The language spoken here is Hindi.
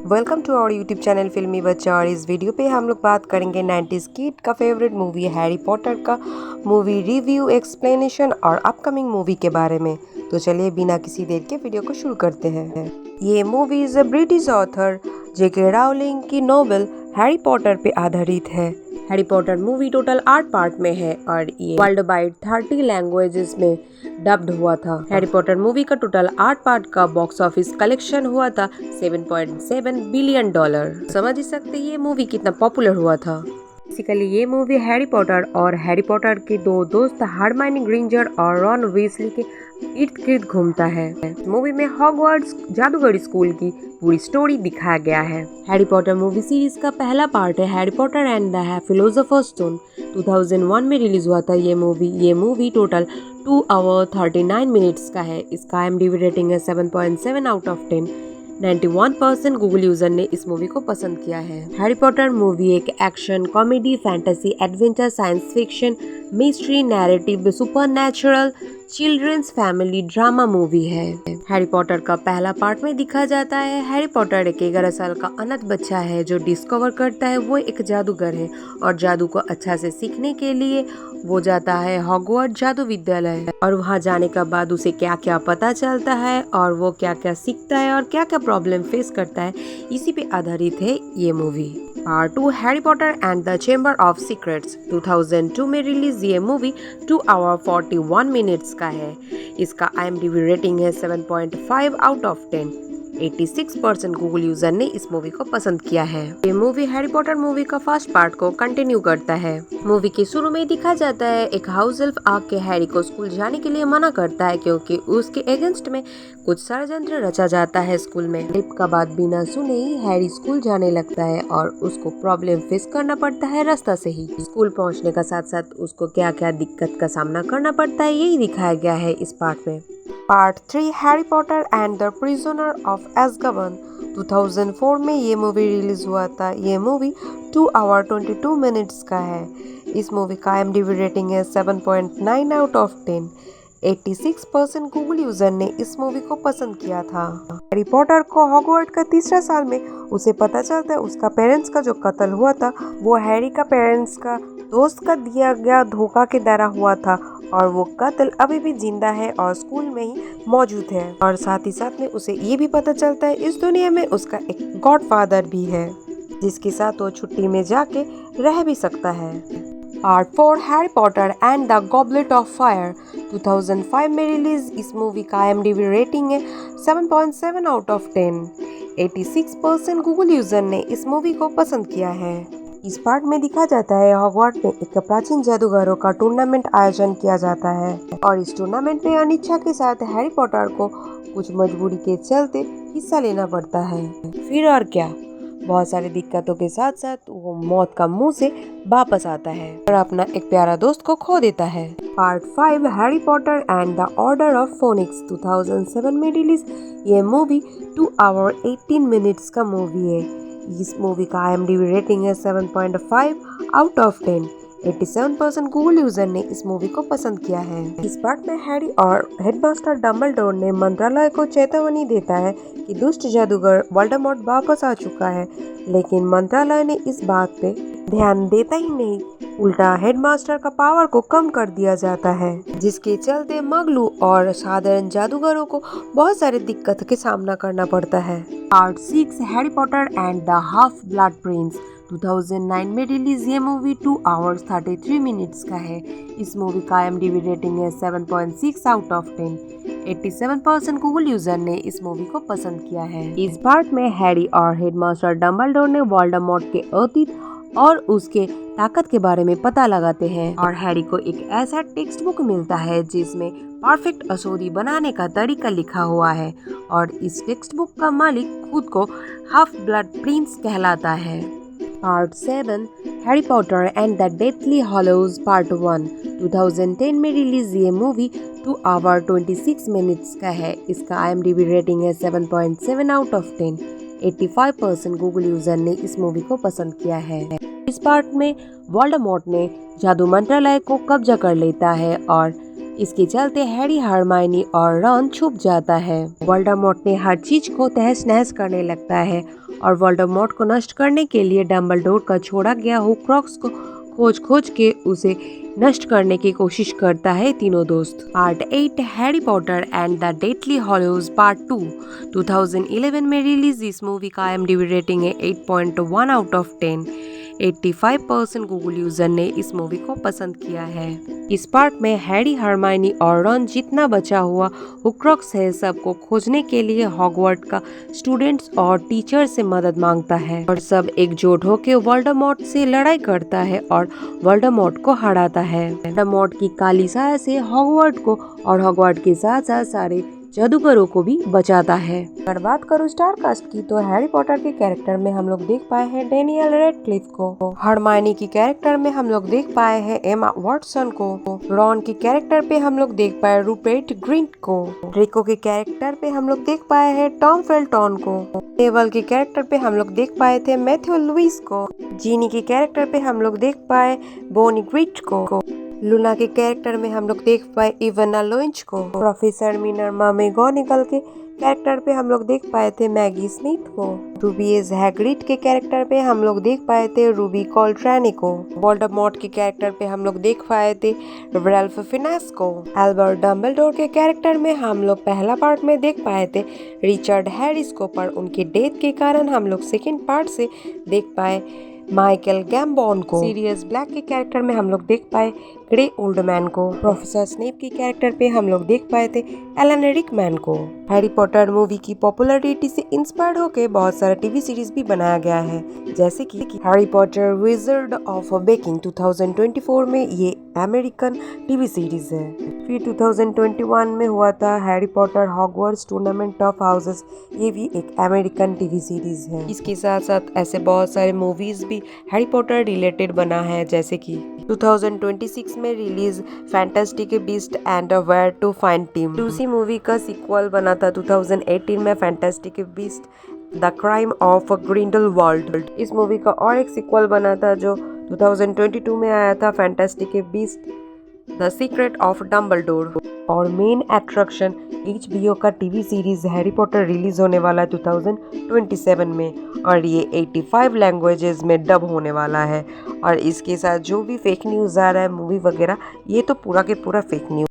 Welcome to our YouTube channel Filmy Baccha. और इस वीडियो पे हम लोग बात करेंगे 90s किड का फेवरेट मूवी हैरी पॉटर का मूवी रिव्यू, एक्सप्लेनेशन और अपकमिंग मूवी के बारे में। तो चलिए बिना किसी देर के वीडियो को शुरू करते हैं। ये movie is British author JK Rowling की नोवेल हैरी पॉटर पे आधारित है। Harry Potter movie total 8 part में है और ये वर्ल्ड वाइड 30 लैंग्वेजेस में डब्ड हुआ था। हैरी पॉटर मूवी का टोटल 8 पार्ट का बॉक्स ऑफिस कलेक्शन हुआ था $7.7 बिलियन। समझ ही सकते ये मूवी कितना पॉपुलर हुआ था। बेसिकली ये मूवी हैरी पॉटर और हैरी पॉटर के दो दोस्त हरमाइनी ग्रेंजर और रॉन वीसली के इर्द गिर्द घूमता है। मूवी में हॉगवर्ट्स जादूगर स्कूल की पूरी स्टोरी दिखाया गया है। हैरी पॉटर मूवी सीरीज का पहला पार्ट है Harry Potter and the philosopher's stone. 2001 में रिलीज हुआ था ये मूवी टोटल 2 आवर 39 मिनट्स का है। इसका IMDb रेटिंग है 7.7 आउट ऑफ 10। 91% गूगल यूजर ने इस मूवी को पसंद किया है। हैरी पॉटर मूवी एक action, comedy, fantasy, adventure, science fiction, mystery, narrative, supernatural, children's family drama movie है। हैरी पॉटर का पहला पार्ट में दिखा जाता है हैरी पॉटर एक 11 साल का अनाथ बच्चा है जो डिस्कवर करता है वो एक जादूगर है और जादू को अच्छा से सीखने के लिए वो जाता है हॉगवर्ट्स जादू विद्यालय। और वहाँ जाने के बाद उसे क्या क्या पता चलता है और वो क्या क्या सीखता है और क्या क्या प्रॉब्लम फेस करता है, इसी पे आधारित है ये movie. Part 2 Harry Potter and the chamber of secrets. 2002 में रिलीज ये मूवी 2 आवर 41 मिनट्स का है। इसका IMDb रेटिंग है 7.5 आउट ऑफ 10। 86% गूगल यूजर ने इस मूवी को पसंद किया है। ये मूवी हैरी पॉटर मूवी का फर्स्ट पार्ट को कंटिन्यू करता है। मूवी के शुरू में दिखा जाता है एक हाउस एल्फ आके हैरी को स्कूल जाने के लिए मना करता है क्योंकि उसके अगेंस्ट में कुछ षड्यंत्र रचा जाता है स्कूल में। एल्फ का बात बिना सुने ही हैरी स्कूल जाने लगता है और उसको प्रॉब्लम फेस करना पड़ता है रास्ता से ही। स्कूल पहुंचने का साथ साथ उसको क्या क्या दिक्कत का सामना करना पड़ता है यही दिखाया गया है इस पार्ट में। Part 3 Harry Potter and the prisoner of Azkaban. 2004 में ये मूवी रिलीज हुआ था। ये मूवी 2 आवर 22 मिनट्स का है। इस मूवी का IMDb रेटिंग है 7.9 आउट ऑफ 10। 86% गूगल यूजर ने इस मूवी को पसंद किया था। हैरी पॉटर को हॉगवर्ट्स का तीसरा साल में उसे पता चलता है उसका पेरेंट्स का जो कत्ल हुआ था वो हैरी का पेरेंट्स का दोस्त का दिया गया धोखा के द्वारा हुआ था और वो कत्ल अभी भी जिंदा है और स्कूल में ही मौजूद है। और साथ ही साथ में उसे ये भी पता चलता है इस दुनिया में उसका एक गॉडफादर भी है जिसके साथ वो छुट्टी में जाके रह भी सकता है। Part 4 Harry Potter and the goblet of fire. 2005 में रिलीज इस मूवी का IMDb रेटिंग है 7.7 आउट ऑफ 10। 86% गूगल यूजर ने इस मूवी को पसंद किया है। इस पार्ट में दिखा जाता है हॉगवर्ट्स में एक प्राचीन जादूगरों का टूर्नामेंट आयोजन किया जाता है और इस टूर्नामेंट में अनिच्छा के साथ हैरी पॉटर को कुछ मजबूरी के चलते हिस्सा लेना पड़ता है। फिर और क्या, बहुत सारी दिक्कतों के साथ साथ वो मौत का मुंह से वापस आता है और अपना एक प्यारा दोस्त को खो देता है। Part 5 Harry Potter and the order of phoenix. 2007 में रिलीज ये मूवी 2 आवर 18 मिनट्स का मूवी है। इस मूवी का IMDb रेटिंग है 7.5 आउट ऑफ 10। 87% गूगल यूजर ने इस मूवी को पसंद किया है। इस पार्ट में हैरी और हेडमास्टर डम्बलडोर ने मंत्रालय को चेतावनी देता है कि दुष्ट जादूगर वोल्डेमॉर्ट वापस आ चुका है, लेकिन मंत्रालय ने इस बात पे ध्यान देता ही नहीं, उल्टा हेडमास्टर का पावर को कम कर दिया जाता है जिसके चलते मगलू और साधारण जादूगरों को बहुत सारी दिक्कत के सामना करना पड़ता है। Part 6 Harry Potter and the half blood Prince. 2009 में रिलीज ये मूवी 2 आवर्स 33 मिनट्स का है। इस मूवी का IMDb रेटिंग है 7.6 आउट ऑफ 10। 87% गूगल यूजर ने इस मूवी को पसंद किया है। इस पार्ट में हैरी और हेडमास्टर डम्बलडोर ने वोल्डेमॉर्ट के अतीत और उसके ताकत के बारे में पता लगाते हैं और हैरी को एक ऐसा टेक्स्ट बुक मिलता है जिसमें परफेक्ट असोदी बनाने का तरीका लिखा हुआ है और इस टेक्स्ट बुक का मालिक खुद को हाफ ब्लड प्रिंस कहलाता है। Part 7 Harry Potter and the Deathly Hallows part 1। 2010 में रिलीज ये मूवी 2 आवर 26 मिनट्स का है। इसका IMDb रेटिंग है 7.7 आउट ऑफ 10। 85% गूगल यूजर ने इस मूवी को पसंद किया है। इस पार्ट में वोल्डेमॉर्ट ने जादू मंत्रालय को कब्जा कर लेता है और इसके चलते हैरी, हरमाइनी और रॉन छुप जाता है। वोल्डेमॉर्ट ने हर चीज को तहस नहस करने लगता है और वोल्डेमॉर्ट को नष्ट करने के लिए डम्बलडोर का छोड़ा गया हुक्रोक्स को खोज के उसे नष्ट करने की कोशिश करता है तीनों दोस्त। Part 8 Harry Potter and the Deathly Hallows part 2 2011 में रिलीज इस मूवी का IMDb रेटिंग है 8.1 आउट ऑफ 10। 85% गूगल यूजर ने इस मूवी को पसंद किया है। इस पार्ट में हैरी, हरमाइनी और रॉन जितना बचा हुआ हुक्रोक्स है सबको खोजने के लिए हॉगवर्ट का स्टूडेंट्स और टीचर से मदद मांगता है और सब एकजुट होकर वोल्डेमॉर्ट से लड़ाई करता है और वोल्डेमॉर्ट को हराता है। वोल्डेमॉर्ट की काली साया से हॉगवर्ट को और हॉगवर्ट के साथ साथ सारे जादूगरों को भी बचाता है। अगर बात करूँ स्टार कास्ट की तो हैरी पॉटर के कैरेक्टर में हम लोग देख पाए हैं डेनियल रेडक्लिफ को, हरमाइनी की कैरेक्टर में हम लोग देख पाए हैं एमा वॉटसन को, रॉन के कैरेक्टर पे हम लोग देख पाए रूपर्ट ग्रिंट को, ड्रेको के कैरेक्टर पे हम लोग देख पाए हैं टॉम फेल्टन को, नेवल के कैरेक्टर पे हम लोग देख पाए थे मैथ्यू लुइस को, जीनी के कैरेक्टर पे हम लोग देख पाए बोनी ग्रिट को, लूना के कैरेक्टर में हम लोग देख पाए इवाना लोइंच को, प्रोफेसर मिनर्वा मैगोनिगल के कैरेक्टर पे हम लोग देख पाए थे मैगी स्मिथ को, रूबियस हैग्रिड के कैरेक्टर पे हम लोग देख पाए थे रूबी कॉल्ट्रैनी को, वोल्डेमॉर्ट के कैरेक्टर पे हम लोग देख पाए थे रैल्फ फिनेस को, एल्बर्ट डम्बलडोर के कैरेक्टर में हम लोग पहला पार्ट में देख पाए थे रिचर्ड हैरिस को, पर उनके डेथ के कारण हम लोग सेकेंड पार्ट से देख पाए माइकल गैम्बॉन को। सीरियस ब्लैक के कैरेक्टर में हम लोग देख पाए ग्रे ओल्डमैन को, प्रोफेसर स्नेप के कैरेक्टर पे हम लोग देख पाए थे एलन रिकमैन को। हैरी पॉटर मूवी की पॉपुलैरिटी से इंस्पायर्ड होकर बहुत सारा टीवी सीरीज भी बनाया गया है, जैसे कि Harry Potter wizard of baking 2024 में ये अमेरिकन टीवी सीरीज है। फिर 2021 में हुआ था Harry Potter Hogwarts tournament of houses, ये भी एक अमेरिकन टीवी सीरीज है। इसके साथ साथ ऐसे बहुत सारे मूवीज भी हैरी पॉटर रिलेटेड बना है, जैसे कि 2026 में release fantastic beast and where to find them, उसी मूवी का सीक्वल बना था 2018 में fantastic beast the crime of Grindelwald. इस मूवी का और एक सीक्वल बना था जो 2022 में आया था fantastic beast the secret of Dumbledore. और मेन अट्रैक्शन HBO का TV series Harry Potter release होने वाला है 2027 में और ये 85 लैंग्वेजेस में डब होने वाला है। और इसके साथ जो भी फेक न्यूज़ आ रहा है मूवी वगैरह, ये तो पूरा के पूरा फेक न्यूज़